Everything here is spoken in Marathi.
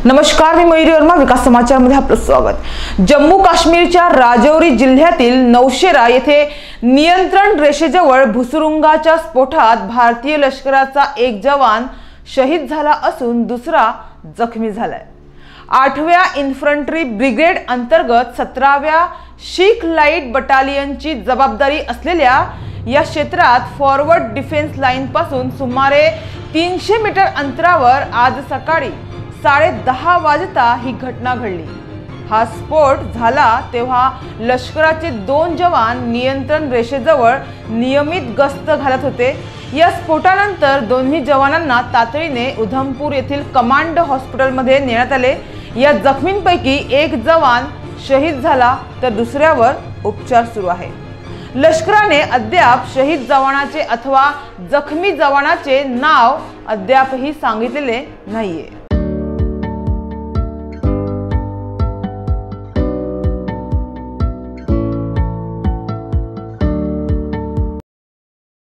नमस्कार, मी मयुरी वर्मा. विकास समाचार मध्ये आपलं स्वागत. जम्मू काश्मीरच्या राजौरी जिल्ह्यातील नौशेरा येथे नियंत्रण रेषेजवळ भुसुरुंगाच्या स्फोटात भारतीय लष्कराचा एक जवान शहीद झाला असून दुसरा जखमी झालाय. 8व्या इन्फंट्री ब्रिगेड अंतर्गत 17व्या शीख लाईट बटालियनची जबाबदारी असलेल्या या क्षेत्रात फॉरवर्ड डिफेन्स लाईन पासून सुमारे 300 मीटर अंतरावर आज सकाळी 10:30 वाजता ही घटना घडली. हा स्फोट झाला तेव्हा लष्कराचे 2 जवान नियंत्रण रेषेजवळ नियमित गस्त घालत होते. या स्फोटानंतर दोन्ही जवानांना तातडीने उधमपूर येथील कमांड हॉस्पिटलमध्ये नेण्यात आले. या जखमींपैकी एक जवान शहीद झाला तर दुसऱ्यावर उपचार सुरू आहे. लष्कराने अद्याप शहीद जवानाचे अथवा जखमी जवानाचे नाव अद्यापही सांगितलेले नाहीये.